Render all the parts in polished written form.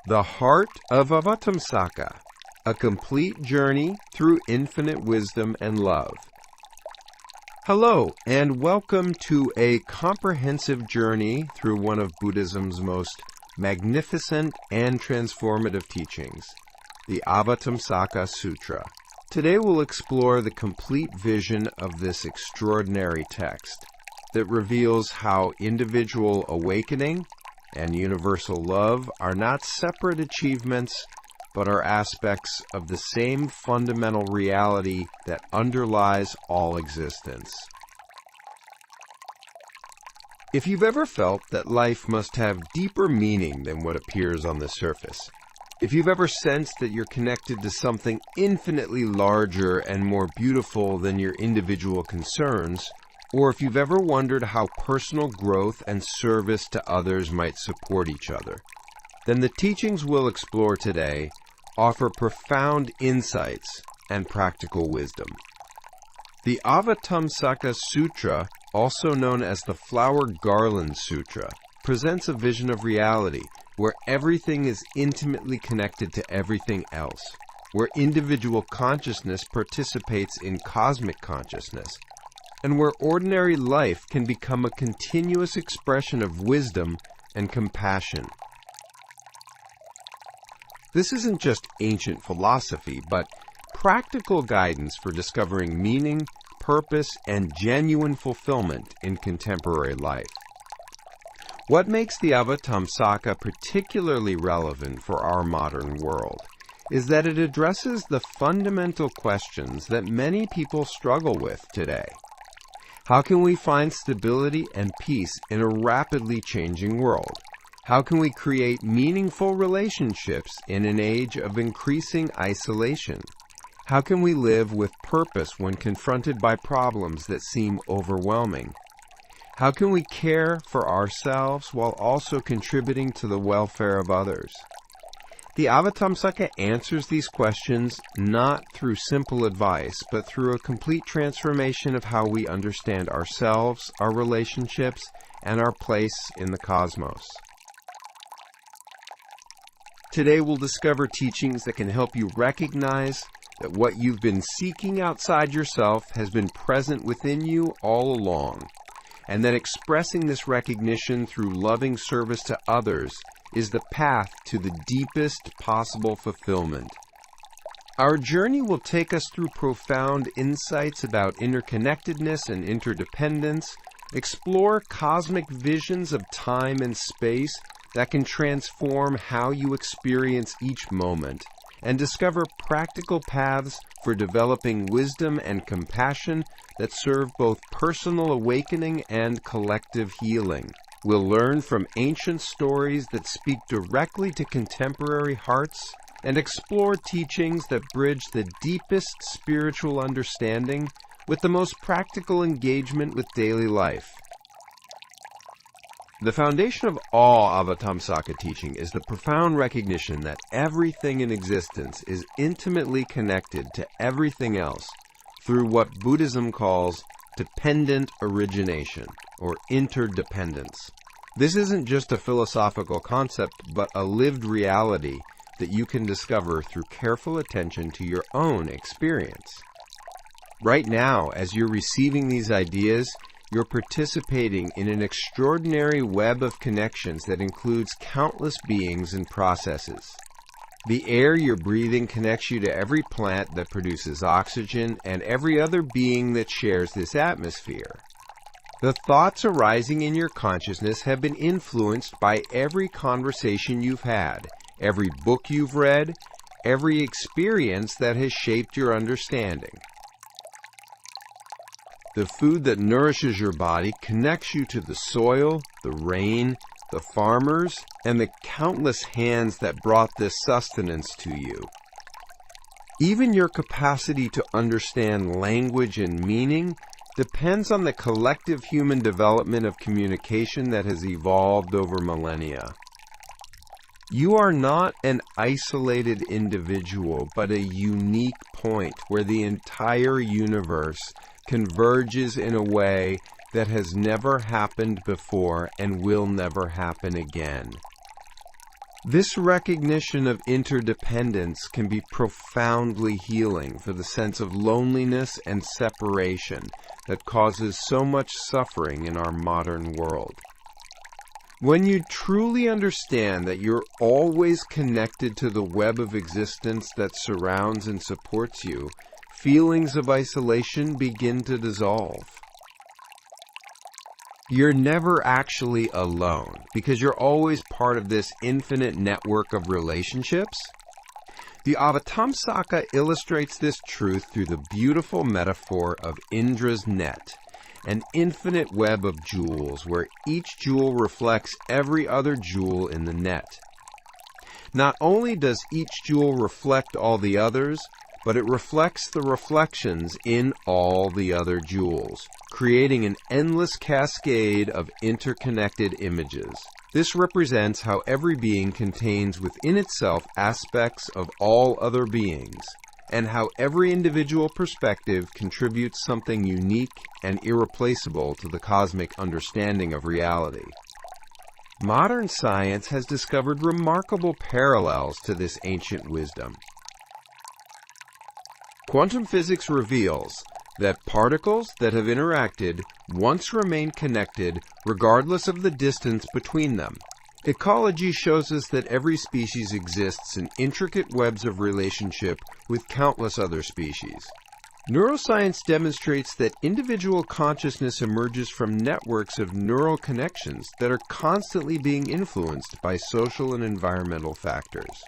The Heart of Avatamsaka, a complete journey through infinite wisdom and love. Hello, and welcome to a comprehensive journey through one of Buddhism's most magnificent and transformative teachings, the Avatamsaka Sutra. Today we'll explore the complete vision of this extraordinary text that reveals how individual awakening and universal love are not separate achievements, but are aspects of the same fundamental reality that underlies all existence. If you've ever felt that life must have deeper meaning than what appears on the surface, if you've ever sensed that you're connected to something infinitely larger and more beautiful than your individual concerns, or if you've ever wondered how personal growth and service to others might support each other, then the teachings we'll explore today offer profound insights and practical wisdom. The Avatamsaka Sutra, also known as the Flower Garland Sutra, presents a vision of reality where everything is intimately connected to everything else, where individual consciousness participates in cosmic consciousness, and where ordinary life can become a continuous expression of wisdom and compassion. This isn't just ancient philosophy, but practical guidance for discovering meaning, purpose, and genuine fulfillment in contemporary life. What makes the Avatamsaka particularly relevant for our modern world is that it addresses the fundamental questions that many people struggle with today. How can we find stability and peace in a rapidly changing world? How can we create meaningful relationships in an age of increasing isolation? How can we live with purpose when confronted by problems that seem overwhelming? How can we care for ourselves while also contributing to the welfare of others? The Avatamsaka answers these questions not through simple advice, but through a complete transformation of how we understand ourselves, our relationships, and our place in the cosmos. Today we'll discover teachings that can help you recognize that what you've been seeking outside yourself has been present within you all along, and that expressing this recognition through loving service to others is the path to the deepest possible fulfillment. Our journey will take us through profound insights about interconnectedness and interdependence, explore cosmic visions of time and space that can transform how you experience each moment, and discover practical paths for developing wisdom and compassion that serve both personal awakening and collective healing. We'll learn from ancient stories that speak directly to contemporary hearts and explore teachings that bridge the deepest spiritual understanding with the most practical engagement with daily life. The foundation of all Avatamsaka teaching is the profound recognition that everything in existence is intimately connected to everything else through what Buddhism calls dependent origination, or interdependence. This isn't just a philosophical concept, but a lived reality that you can discover through careful attention to your own experience. Right now, as you're receiving these ideas, you're participating in an extraordinary web of connections that includes countless beings and processes. The air you're breathing connects you to every plant that produces oxygen and every other being that shares this atmosphere. The thoughts arising in your consciousness have been influenced by every conversation you've had, every book you've read, every experience that has shaped your understanding. The food that nourishes your body connects you to the soil, the rain, the farmers, and the countless hands that brought this sustenance to you. Even your capacity to understand language and meaning depends on the collective human development of communication that has evolved over millennia. You are not an isolated individual, but a unique point where the entire universe converges in a way that has never happened before and will never happen again. This recognition of interdependence can be profoundly healing for the sense of loneliness and separation that causes so much suffering in our modern world. When you truly understand that you're always connected to the web of existence that surrounds and supports you, feelings of isolation begin to dissolve. You're never actually alone because you're always part of this infinite network of relationships. The Avatamsaka illustrates this truth through the beautiful metaphor of Indra's net, an infinite web of jewels where each jewel reflects every other jewel in the net. Not only does each jewel reflect all the others, but it reflects the reflections in all the other jewels, creating an endless cascade of interconnected images. This represents how every being contains within itself aspects of all other beings, and how every individual perspective contributes something unique and irreplaceable to the cosmic understanding of reality. Modern science has discovered remarkable parallels to this ancient wisdom. Quantum physics reveals that particles that have interacted once remain connected regardless of the distance between them. Ecology shows us that every species exists in intricate webs of relationship with countless other species. Neuroscience demonstrates that individual consciousness emerges from networks of neural connections that are constantly being influenced by social and environmental factors.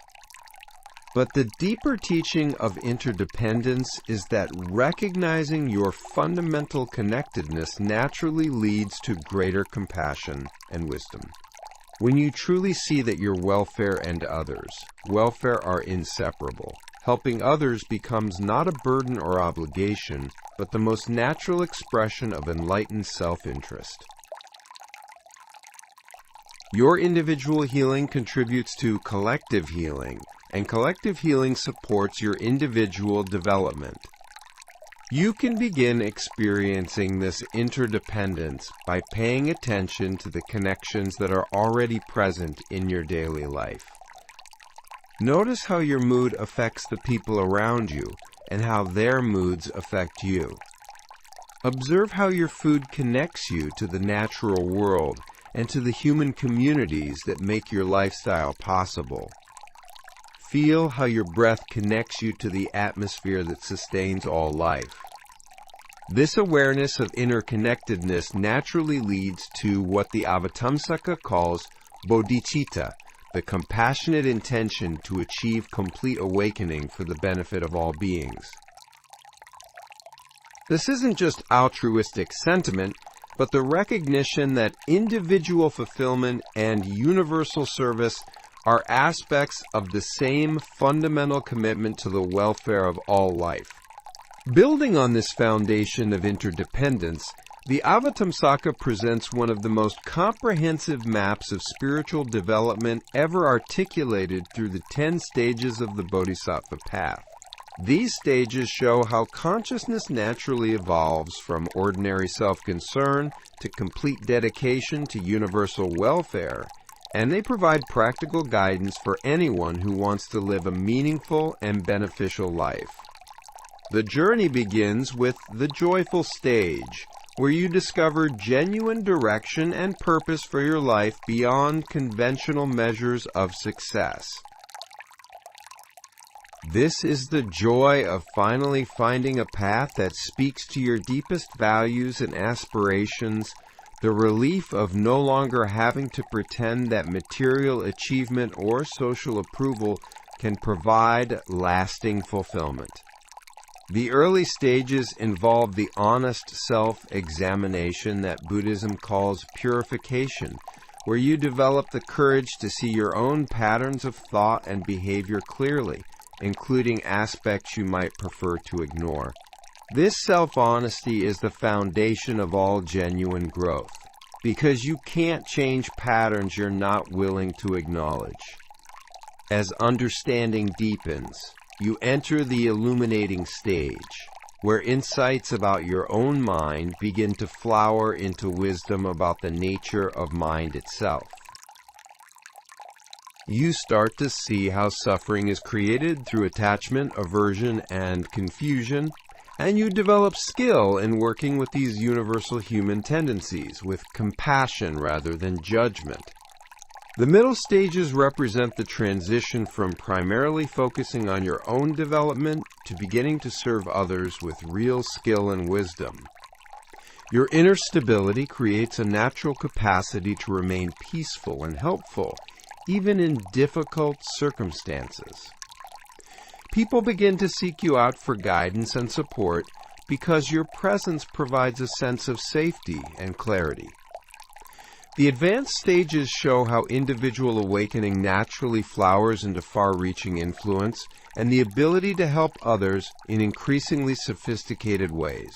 But the deeper teaching of interdependence is that recognizing your fundamental connectedness naturally leads to greater compassion and wisdom. When you truly see that your welfare and others' welfare are inseparable, helping others becomes not a burden or obligation, but the most natural expression of enlightened self-interest. Your individual healing contributes to collective healing, and collective healing supports your individual development. You can begin experiencing this interdependence by paying attention to the connections that are already present in your daily life. Notice how your mood affects the people around you and how their moods affect you. Observe how your food connects you to the natural world and to the human communities that make your lifestyle possible. Feel how your breath connects you to the atmosphere that sustains all life. This awareness of interconnectedness naturally leads to what the Avatamsaka calls bodhicitta, the compassionate intention to achieve complete awakening for the benefit of all beings. This isn't just altruistic sentiment, but the recognition that individual fulfillment and universal service are aspects of the same fundamental commitment to the welfare of all life. Building on this foundation of interdependence, the Avatamsaka presents one of the most comprehensive maps of spiritual development ever articulated through the 10 stages of the Bodhisattva path. These stages show how consciousness naturally evolves from ordinary self-concern to complete dedication to universal welfare, and they provide practical guidance for anyone who wants to live a meaningful and beneficial life. The journey begins with the joyful stage, where you discover genuine direction and purpose for your life beyond conventional measures of success. This is the joy of finally finding a path that speaks to your deepest values and aspirations, the relief of no longer having to pretend that material achievement or social approval can provide lasting fulfillment. The early stages involve the honest self-examination that Buddhism calls purification, where you develop the courage to see your own patterns of thought and behavior clearly, including aspects you might prefer to ignore. This self-honesty is the foundation of all genuine growth, because you can't change patterns you're not willing to acknowledge. As understanding deepens, you enter the illuminating stage, where insights about your own mind begin to flower into wisdom about the nature of mind itself. you start to see how suffering is created through attachment, aversion, and confusion, and you develop skill in working with these universal human tendencies with compassion rather than judgment. The middle stages represent the transition from primarily focusing on your own development to beginning to serve others with real skill and wisdom. Your inner stability creates a natural capacity to remain peaceful and helpful, even in difficult circumstances. People begin to seek you out for guidance and support because your presence provides a sense of safety and clarity. The advanced stages show how individual awakening naturally flowers into far-reaching influence and the ability to help others in increasingly sophisticated ways.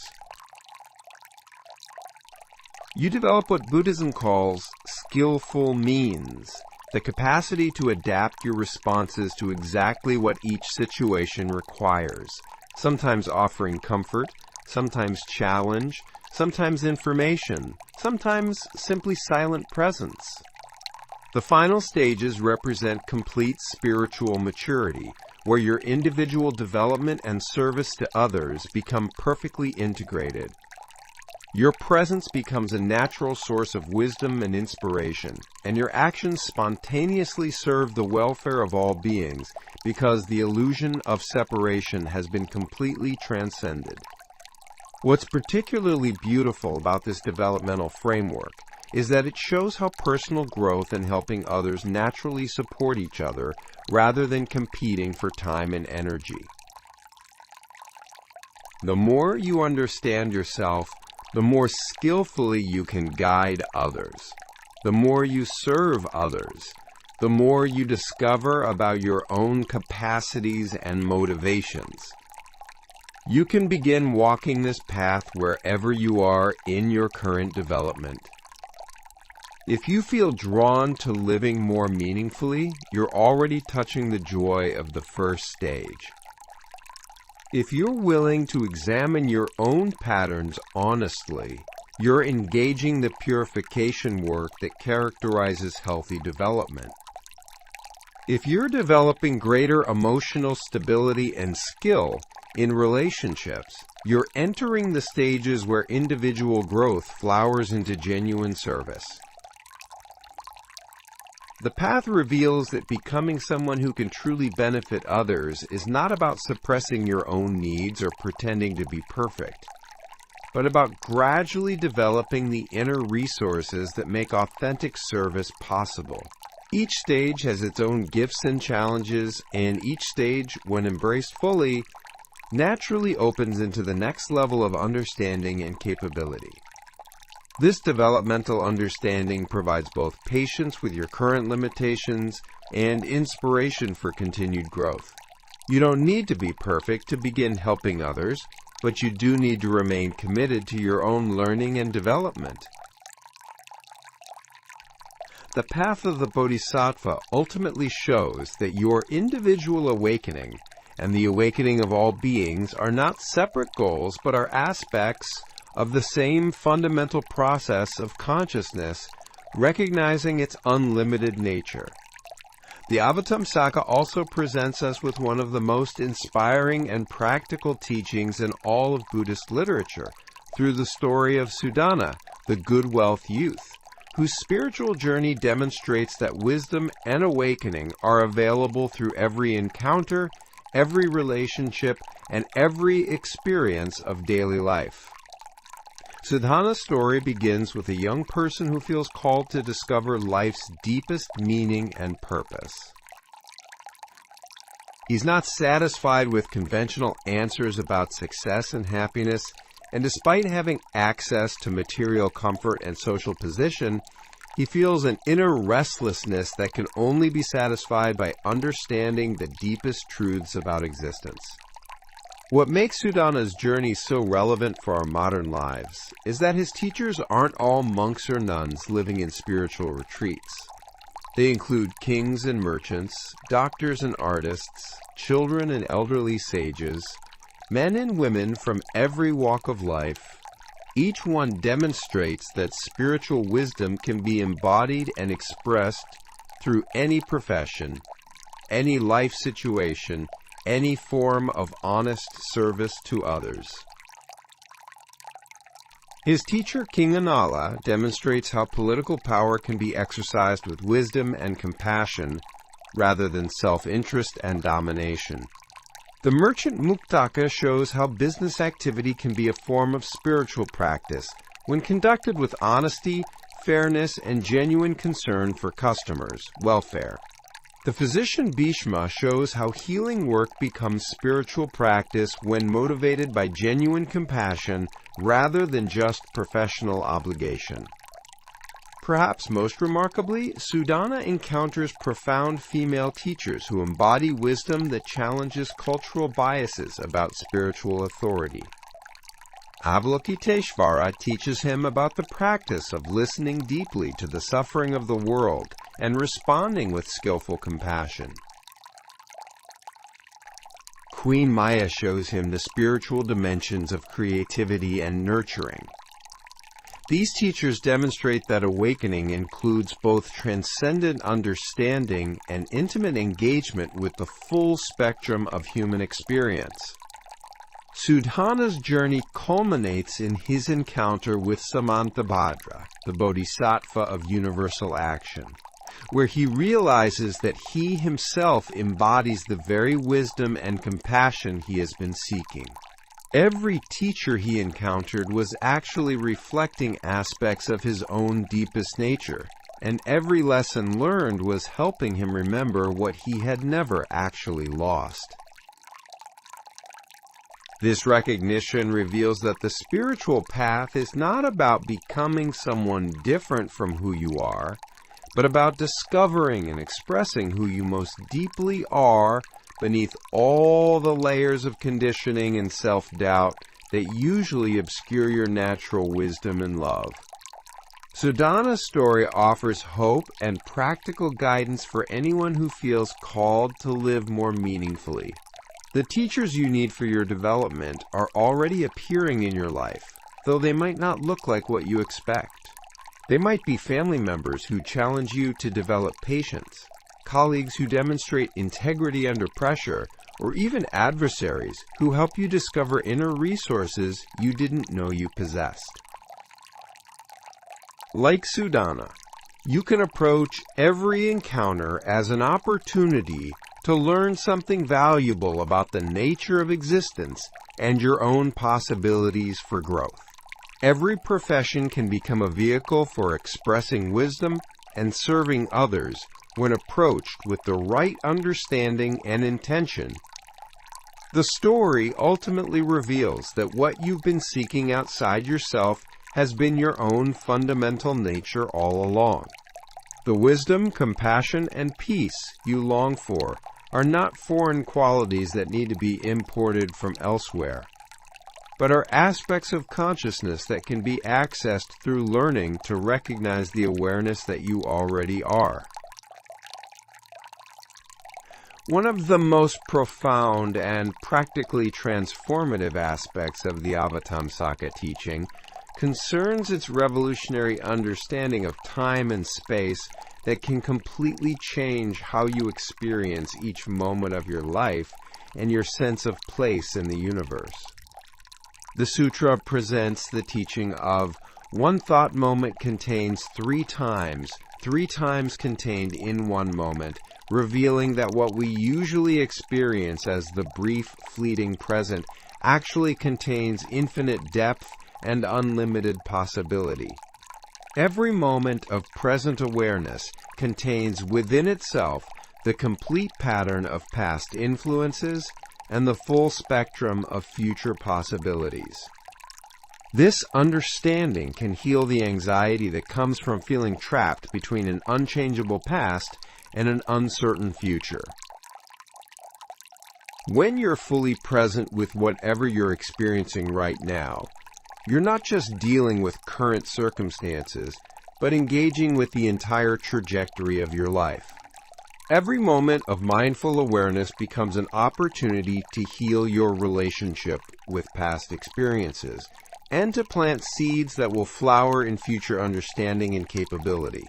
You develop what Buddhism calls skillful means, the capacity to adapt your responses to exactly what each situation requires, sometimes offering comfort, sometimes challenge, sometimes information, sometimes simply silent presence. The final stages represent complete spiritual maturity, where your individual development and service to others become perfectly integrated. Your presence becomes a natural source of wisdom and inspiration, and your actions spontaneously serve the welfare of all beings because the illusion of separation has been completely transcended. What's particularly beautiful about this developmental framework is that it shows how personal growth and helping others naturally support each other rather than competing for time and energy. The more you understand yourself, the more skillfully you can guide others. The more you serve others, the more you discover about your own capacities and motivations. You can begin walking this path wherever you are in your current development. If you feel drawn to living more meaningfully, you're already touching the joy of the first stage. If you're willing to examine your own patterns honestly, you're engaging the purification work that characterizes healthy development. If you're developing greater emotional stability and skill in relationships, you're entering the stages where individual growth flowers into genuine service. The path reveals that becoming someone who can truly benefit others is not about suppressing your own needs or pretending to be perfect, but about gradually developing the inner resources that make authentic service possible. Each stage has its own gifts and challenges, and each stage, when embraced fully, naturally opens into the next level of understanding and capability. This developmental understanding provides both patience with your current limitations and inspiration for continued growth. You don't need to be perfect to begin helping others, but you do need to remain committed to your own learning and development. The path of the Bodhisattva ultimately shows that your individual awakening and the awakening of all beings are not separate goals, but are aspects of the same fundamental process of consciousness, recognizing its unlimited nature. The Avatamsaka also presents us with one of the most inspiring and practical teachings in all of Buddhist literature, through the story of Sudana, the good wealth youth, whose spiritual journey demonstrates that wisdom and awakening are available through every encounter, every relationship, and every experience of daily life. Sudhana's story begins with a young person who feels called to discover life's deepest meaning and purpose. He's not satisfied with conventional answers about success and happiness, and despite having access to material comfort and social position, he feels an inner restlessness that can only be satisfied by understanding the deepest truths about existence. What makes Sudana's journey so relevant for our modern lives is that his teachers aren't all monks or nuns living in spiritual retreats. They include kings and merchants, doctors and artists, children and elderly sages, men and women from every walk of life. Each one demonstrates that spiritual wisdom can be embodied and expressed through any profession, any life situation, any form of honest service to others. His teacher, King Anala, demonstrates how political power can be exercised with wisdom and compassion rather than self-interest and domination. The merchant Muktaka shows how business activity can be a form of spiritual practice when conducted with honesty, fairness, and genuine concern for customers' welfare. The physician Bhishma shows how healing work becomes spiritual practice when motivated by genuine compassion rather than just professional obligation. Perhaps most remarkably, Sudana encounters profound female teachers who embody wisdom that challenges cultural biases about spiritual authority. Avalokiteshvara teaches him about the practice of listening deeply to the suffering of the world and responding with skillful compassion. Queen Maya shows him the spiritual dimensions of creativity and nurturing. These teachers demonstrate that awakening includes both transcendent understanding and intimate engagement with the full spectrum of human experience. Sudhana's journey culminates in his encounter with Samantabhadra, the bodhisattva of universal action, where he realizes that he himself embodies the very wisdom and compassion he has been seeking. Every teacher he encountered was actually reflecting aspects of his own deepest nature, and every lesson learned was helping him remember what he had never actually lost. This recognition reveals that the spiritual path is not about becoming someone different from who you are, but about discovering and expressing who you most deeply are beneath all the layers of conditioning and self-doubt that usually obscure your natural wisdom and love. Sudana's story offers hope and practical guidance for anyone who feels called to live more meaningfully. The teachers you need for your development are already appearing in your life, though they might not look like what you expect. They might be family members who challenge you to develop patience, colleagues who demonstrate integrity under pressure, or even adversaries who help you discover inner resources you didn't know you possessed. Like Sudana, you can approach every encounter as an opportunity to learn something valuable about the nature of existence and your own possibilities for growth. Every profession can become a vehicle for expressing wisdom and serving others when approached with the right understanding and intention. The story ultimately reveals that what you've been seeking outside yourself has been your own fundamental nature all along. The wisdom, compassion, and peace you long for are not foreign qualities that need to be imported from elsewhere, but are aspects of consciousness that can be accessed through learning to recognize the awareness that you already are. One of the most profound and practically transformative aspects of the Avatamsaka teaching concerns its revolutionary understanding of time and space that can completely change how you experience each moment of your life and your sense of place in the universe. The sutra presents the teaching of one thought moment contains three times contained in one moment, revealing that what we usually experience as the brief, fleeting present actually contains infinite depth and unlimited possibility. Every moment of present awareness contains within itself the complete pattern of past influences and the full spectrum of future possibilities. This understanding can heal the anxiety that comes from feeling trapped between an unchangeable past and an uncertain future. When you're fully present with whatever you're experiencing right now, you're not just dealing with current circumstances, but engaging with the entire trajectory of your life. Every moment of mindful awareness becomes an opportunity to heal your relationship with past experiences and to plant seeds that will flower in future understanding and capability.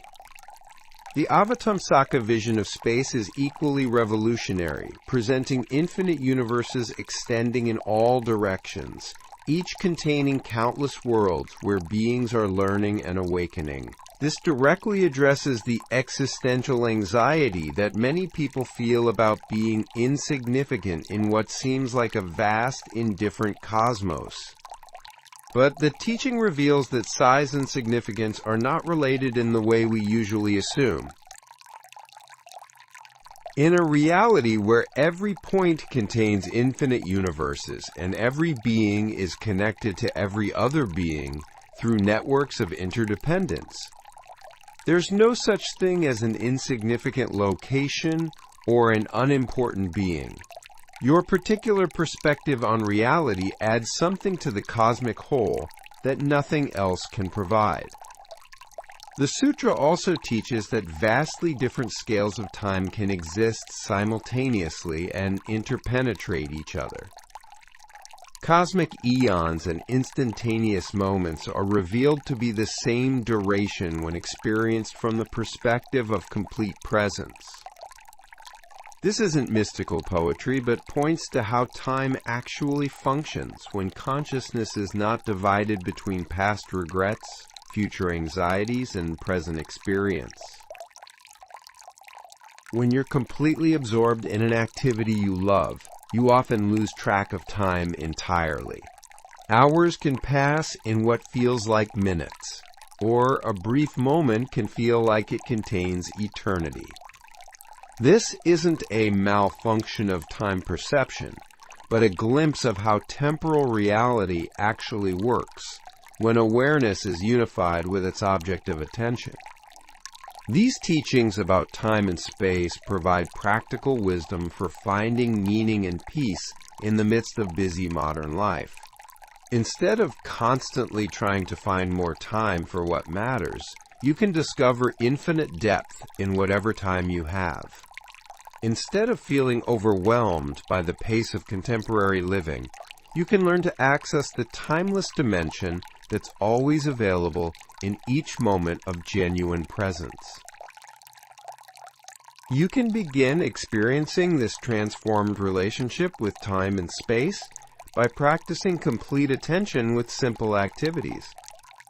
The Avatamsaka vision of space is equally revolutionary, presenting infinite universes extending in all directions, each containing countless worlds where beings are learning and awakening. This directly addresses the existential anxiety that many people feel about being insignificant in what seems like a vast, indifferent cosmos. But the teaching reveals that size and significance are not related in the way we usually assume. In a reality where every point contains infinite universes and every being is connected to every other being through networks of interdependence, there's no such thing as an insignificant location or an unimportant being. Your particular perspective on reality adds something to the cosmic whole that nothing else can provide. The sutra also teaches that vastly different scales of time can exist simultaneously and interpenetrate each other. Cosmic eons and instantaneous moments are revealed to be the same duration when experienced from the perspective of complete presence. This isn't mystical poetry, but points to how time actually functions when consciousness is not divided between past regrets, future anxieties, and present experience. When you're completely absorbed in an activity you love, you often lose track of time entirely. Hours can pass in what feels like minutes, or a brief moment can feel like it contains eternity. This isn't a malfunction of time perception, but a glimpse of how temporal reality actually works when awareness is unified with its object of attention. These teachings about time and space provide practical wisdom for finding meaning and peace in the midst of busy modern life. Instead of constantly trying to find more time for what matters, you can discover infinite depth in whatever time you have. Instead of feeling overwhelmed by the pace of contemporary living, you can learn to access the timeless dimension that's always available in each moment of genuine presence. You can begin experiencing this transformed relationship with time and space by practicing complete attention with simple activities.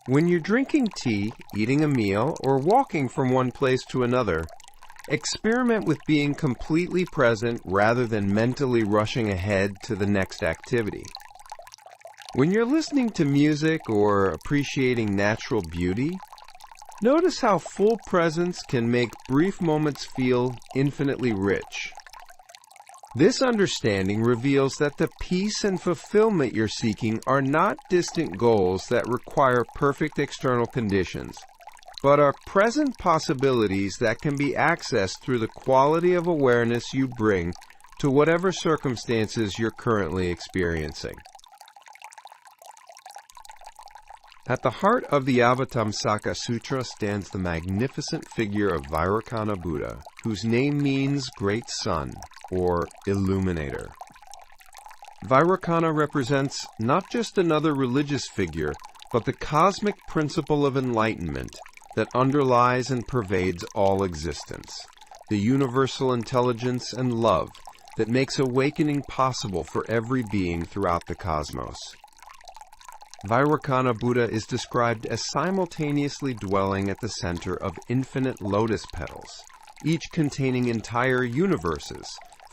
When you're drinking tea, eating a meal, or walking from one place to another, experiment with being completely present rather than mentally rushing ahead to the next activity. When you're listening to music or appreciating natural beauty, notice how full presence can make brief moments feel infinitely rich. This understanding reveals that the peace and fulfillment you're seeking are not distant goals that require perfect external conditions, but are present possibilities that can be accessed through the quality of awareness you bring to whatever circumstances you're currently experiencing. At the heart of the Avatamsaka Sutra stands the magnificent figure of Vairocana Buddha, whose name means Great Sun, or Illuminator. Vairocana represents not just another religious figure, but the cosmic principle of enlightenment that underlies and pervades all existence, the universal intelligence and love that makes awakening possible for every being throughout the cosmos. Vairocana Buddha is described as simultaneously dwelling at the center of infinite lotus petals, each containing entire universes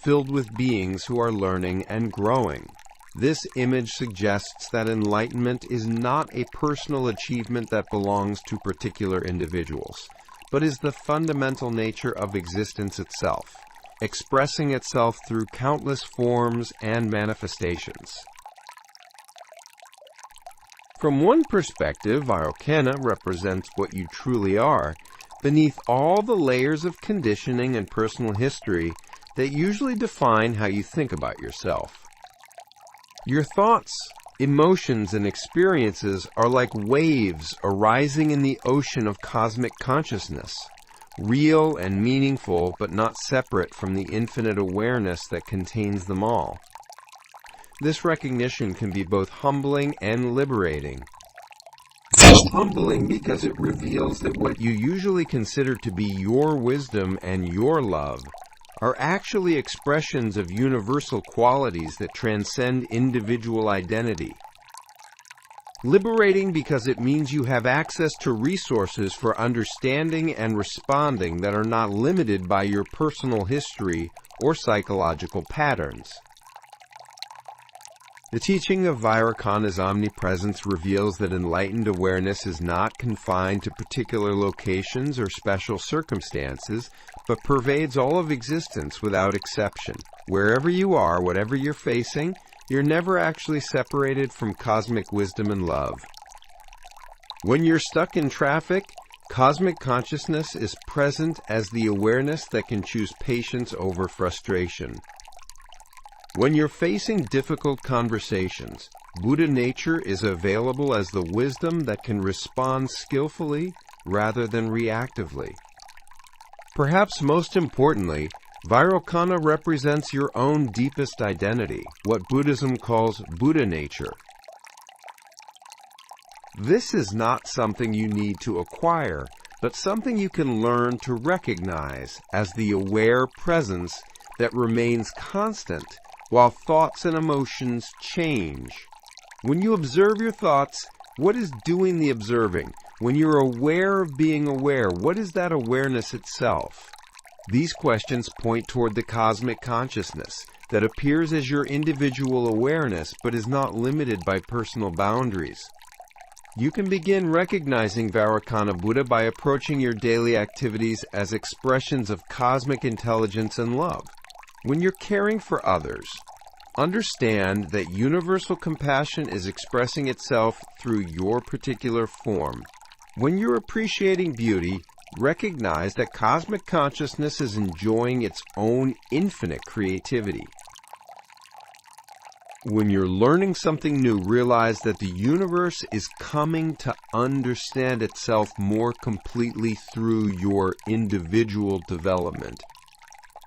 filled with beings who are learning and growing. This image suggests that enlightenment is not a personal achievement that belongs to particular individuals, but is the fundamental nature of existence itself, expressing itself through countless forms and manifestations. From one perspective, Vairocana represents what you truly are, beneath all the layers of conditioning and personal history that usually define how you think about yourself. Your thoughts, emotions, and experiences are like waves arising in the ocean of cosmic consciousness, real and meaningful but not separate from the infinite awareness that contains them all. This recognition can be both humbling and liberating. Humbling because it reveals that what you usually consider to be your wisdom and your love are actually expressions of universal qualities that transcend individual identity. Liberating because it means you have access to resources for understanding and responding that are not limited by your personal history or psychological patterns. The teaching of Vairocana's omnipresence reveals that enlightened awareness is not confined to particular locations or special circumstances, but pervades all of existence without exception. Wherever you are, whatever you're facing, you're never actually separated from cosmic wisdom and love. When you're stuck in traffic, cosmic consciousness is present as the awareness that can choose patience over frustration. When you're facing difficult conversations, Buddha nature is available as the wisdom that can respond skillfully rather than reactively. Perhaps most importantly, Vairocana represents your own deepest identity, what Buddhism calls Buddha nature. This is not something you need to acquire, but something you can learn to recognize as the aware presence that remains constant while thoughts and emotions change. When you observe your thoughts, what is doing the observing? When you're aware of being aware, what is that awareness itself? These questions point toward the cosmic consciousness that appears as your individual awareness but is not limited by personal boundaries. You can begin recognizing Vairocana Buddha by approaching your daily activities as expressions of cosmic intelligence and love. When you're caring for others, understand that universal compassion is expressing itself through your particular form. When you're appreciating beauty, recognize that cosmic consciousness is enjoying its own infinite creativity. When you're learning something new, realize that the universe is coming to understand itself more completely through your individual development.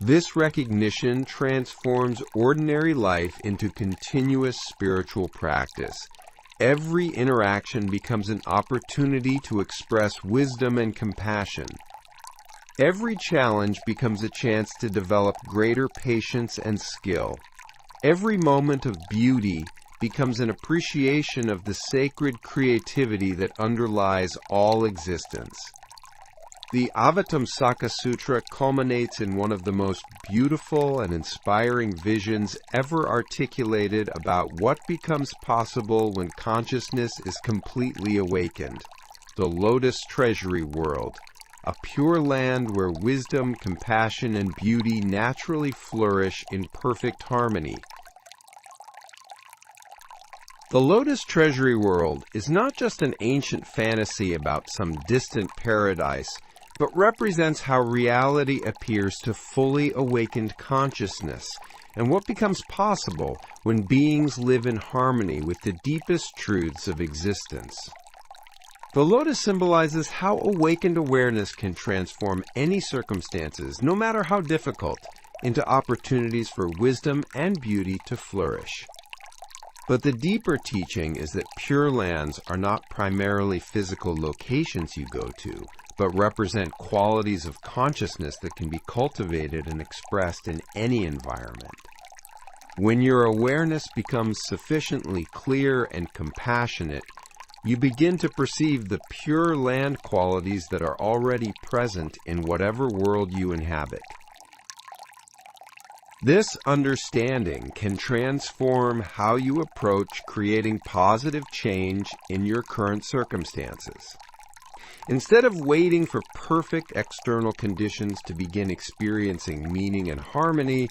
This recognition transforms ordinary life into continuous spiritual practice. Every interaction becomes an opportunity to express wisdom and compassion. Every challenge becomes a chance to develop greater patience and skill. Every moment of beauty becomes an appreciation of the sacred creativity that underlies all existence. The Avatamsaka Sutra culminates in one of the most beautiful and inspiring visions ever articulated about what becomes possible when consciousness is completely awakened. The Lotus Treasury World, a pure land where wisdom, compassion, and beauty naturally flourish in perfect harmony. The Lotus Treasury World is not just an ancient fantasy about some distant paradise, but represents how reality appears to fully awakened consciousness and what becomes possible when beings live in harmony with the deepest truths of existence. The lotus symbolizes how awakened awareness can transform any circumstances, no matter how difficult, into opportunities for wisdom and beauty to flourish. But the deeper teaching is that pure lands are not primarily physical locations you go to, but represent qualities of consciousness that can be cultivated and expressed in any environment. When your awareness becomes sufficiently clear and compassionate, you begin to perceive the pure land qualities that are already present in whatever world you inhabit. This understanding can transform how you approach creating positive change in your current circumstances. Instead of waiting for perfect external conditions to begin experiencing meaning and harmony,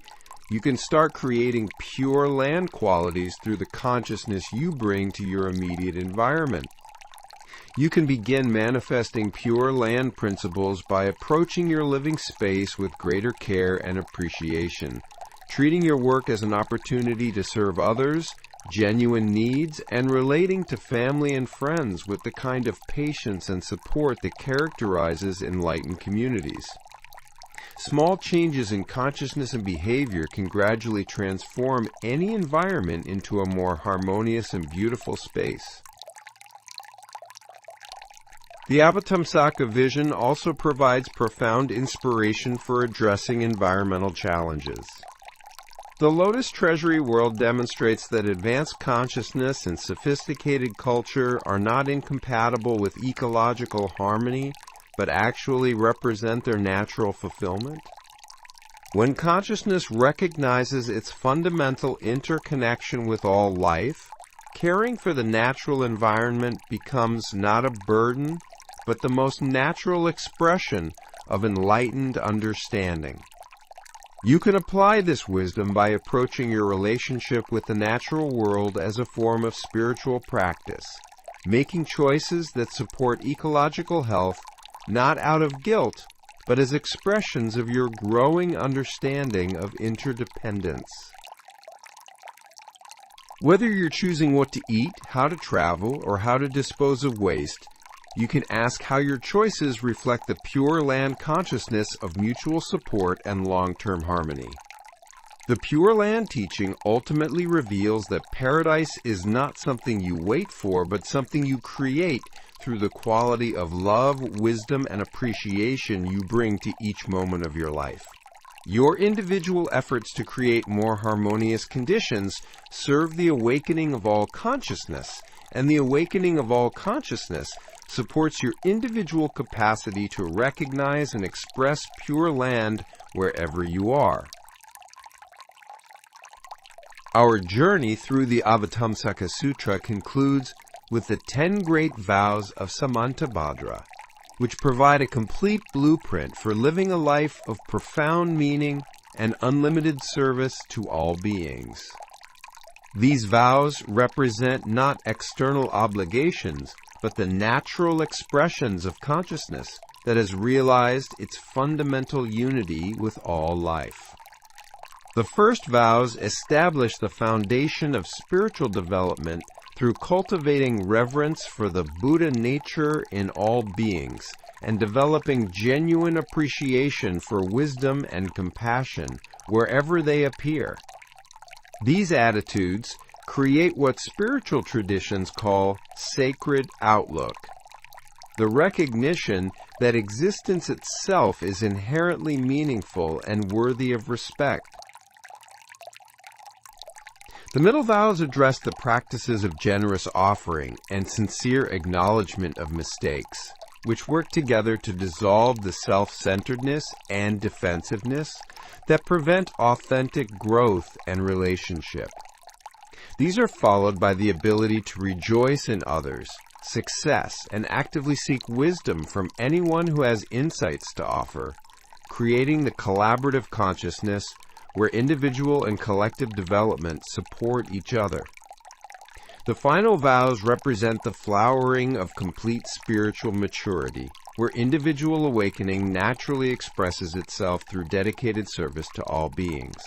you can start creating pure land qualities through the consciousness you bring to your immediate environment. You can begin manifesting pure land principles by approaching your living space with greater care and appreciation, treating your work as an opportunity to serve others, genuine needs, and relating to family and friends with the kind of patience and support that characterizes enlightened communities. Small changes in consciousness and behavior can gradually transform any environment into a more harmonious and beautiful space. The Avatamsaka vision also provides profound inspiration for addressing environmental challenges. The Lotus Treasury world demonstrates that advanced consciousness and sophisticated culture are not incompatible with ecological harmony, but actually represent their natural fulfillment. When consciousness recognizes its fundamental interconnection with all life, caring for the natural environment becomes not a burden, but the most natural expression of enlightened understanding. You can apply this wisdom by approaching your relationship with the natural world as a form of spiritual practice, making choices that support ecological health not out of guilt, but as expressions of your growing understanding of interdependence. Whether you're choosing what to eat, how to travel, or how to dispose of waste, you can ask how your choices reflect the Pure Land consciousness of mutual support and long-term harmony. The Pure Land teaching ultimately reveals that paradise is not something you wait for, but something you create through the quality of love, wisdom, and appreciation you bring to each moment of your life. Your individual efforts to create more harmonious conditions serve the awakening of all consciousness, and the awakening of all consciousness supports your individual capacity to recognize and express Pure Land wherever you are. Our journey through the Avatamsaka Sutra concludes with the 10 great vows of Samantabhadra, which provide a complete blueprint for living a life of profound meaning and unlimited service to all beings. These vows represent not external obligations, but the natural expressions of consciousness that has realized its fundamental unity with all life. The first vows establish the foundation of spiritual development through cultivating reverence for the Buddha nature in all beings and developing genuine appreciation for wisdom and compassion wherever they appear. These attitudes create what spiritual traditions call sacred outlook, the recognition that existence itself is inherently meaningful and worthy of respect. The middle vows address the practices of generous offering and sincere acknowledgement of mistakes, which work together to dissolve the self-centeredness and defensiveness that prevent authentic growth and relationship. These are followed by the ability to rejoice in others, success, and actively seek wisdom from anyone who has insights to offer, creating the collaborative consciousness where individual and collective development support each other. The final vows represent the flowering of complete spiritual maturity, where individual awakening naturally expresses itself through dedicated service to all beings.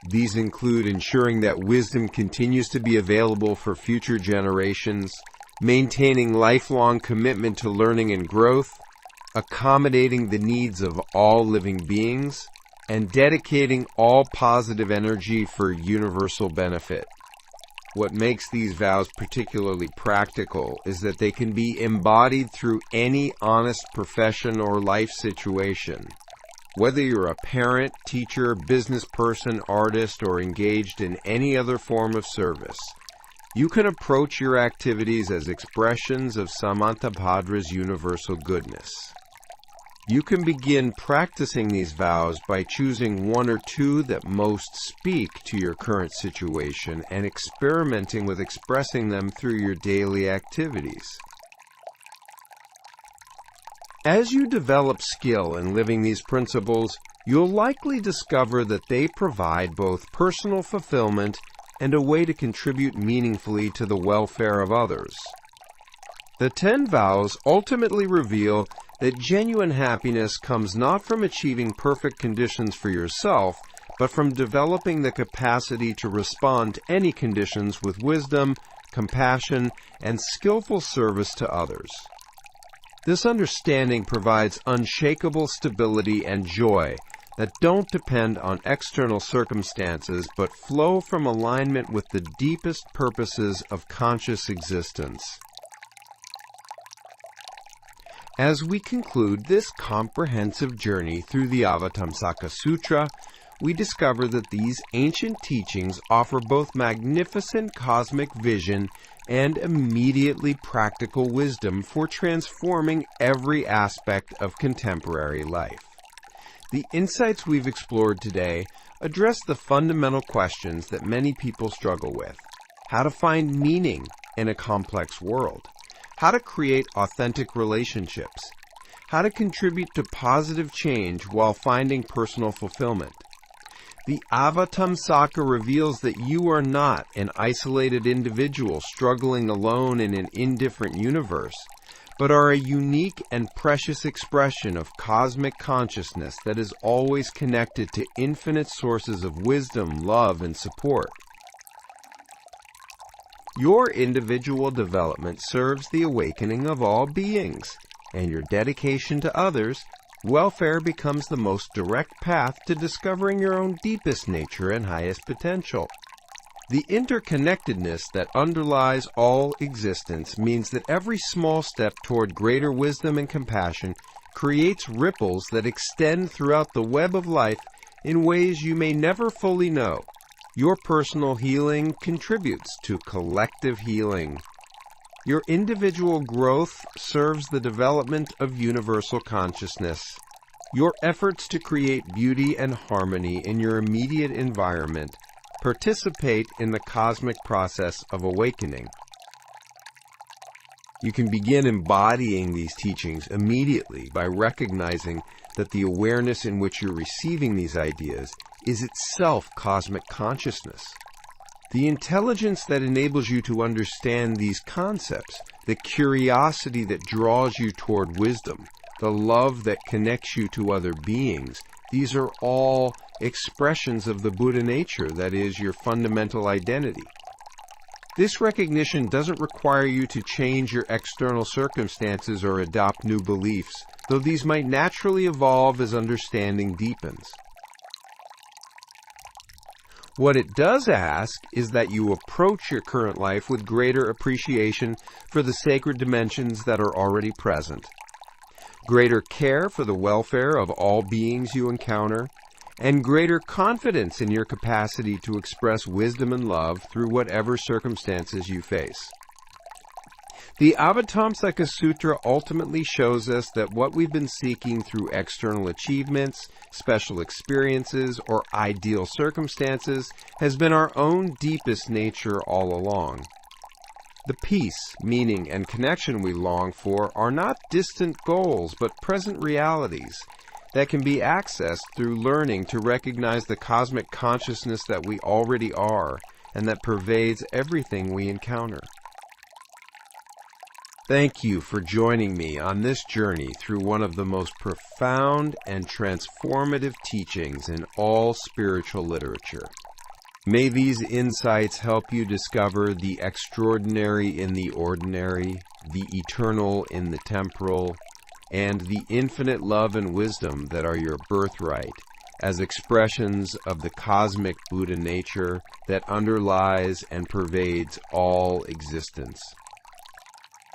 These include ensuring that wisdom continues to be available for future generations, maintaining lifelong commitment to learning and growth, accommodating the needs of all living beings, and dedicating all positive energy for universal benefit. What makes these vows particularly practical is that they can be embodied through any honest profession or life situation. Whether you're a parent, teacher, business person, artist, or engaged in any other form of service, you can approach your activities as expressions of Samantabhadra's universal goodness. You can begin practicing these vows by choosing one or two that most speak to your current situation and experimenting with expressing them through your daily activities. As you develop skill in living these principles, you'll likely discover that they provide both personal fulfillment and a way to contribute meaningfully to the welfare of others. The 10 vows ultimately reveal that genuine happiness comes not from achieving perfect conditions for yourself, but from developing the capacity to respond to any conditions with wisdom, compassion, and skillful service to others. This understanding provides unshakable stability and joy that don't depend on external circumstances but flow from alignment with the deepest purposes of conscious existence. As we conclude this comprehensive journey through the Avatamsaka Sutra, we discover that these ancient teachings offer both magnificent cosmic vision and immediately practical wisdom for transforming every aspect of contemporary life. The insights we've explored today address the fundamental questions that many people struggle with: how to find meaning in a complex world, how to create authentic relationships, how to contribute to positive change while finding personal fulfillment. The Avatamsaka reveals that you are not an isolated individual struggling alone in an indifferent universe, but are a unique and precious expression of cosmic consciousness that is always connected to infinite sources of wisdom, love, and support. Your individual development serves the awakening of all beings, and your dedication to others' welfare becomes the most direct path to discovering your own deepest nature and highest potential. The interconnectedness that underlies all existence means that every small step toward greater wisdom and compassion creates ripples that extend throughout the web of life in ways you may never fully know. Your personal healing contributes to collective healing. Your individual growth serves the development of universal consciousness. Your efforts to create beauty and harmony in your immediate environment participate in the cosmic process of awakening. You can begin embodying these teachings immediately by recognizing that the awareness in which you're receiving these ideas is itself cosmic consciousness. The intelligence that enables you to understand these concepts, the curiosity that draws you toward wisdom, the love that connects you to other beings, these are all expressions of the Buddha nature that is your fundamental identity. This recognition doesn't require you to change your external circumstances or adopt new beliefs, though these might naturally evolve as understanding deepens. What it does ask is that you approach your current life with greater appreciation for the sacred dimensions that are already present, greater care for the welfare of all beings you encounter, and greater confidence in your capacity to express wisdom and love through whatever circumstances you face. The Avatamsaka Sutra ultimately shows us that what we've been seeking through external achievements, special experiences, or ideal circumstances has been our own deepest nature all along. The peace, meaning, and connection we long for are not distant goals, but present realities that can be accessed through learning to recognize the cosmic consciousness that we already are and that pervades everything we encounter. Thank you for joining me on this journey through one of the most profound and transformative teachings in all spiritual literature. May these insights help you discover the extraordinary in the ordinary, the eternal in the temporal, and the infinite love and wisdom that are your birthright as expressions of the cosmic Buddha nature that underlies and pervades all existence.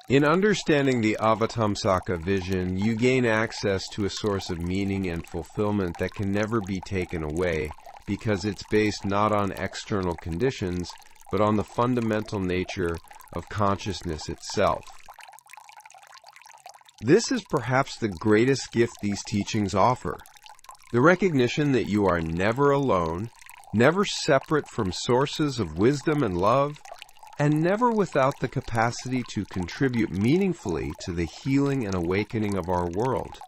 In understanding the Avatamsaka vision, you gain access to a source of meaning and fulfillment that can never be taken away, because it's based not on external conditions, but on the fundamental nature of consciousness itself. This is perhaps the greatest gift these teachings offer: the recognition that you are never alone, never separate from sources of wisdom and love, and never without the capacity to contribute meaningfully to the healing and awakening of our world.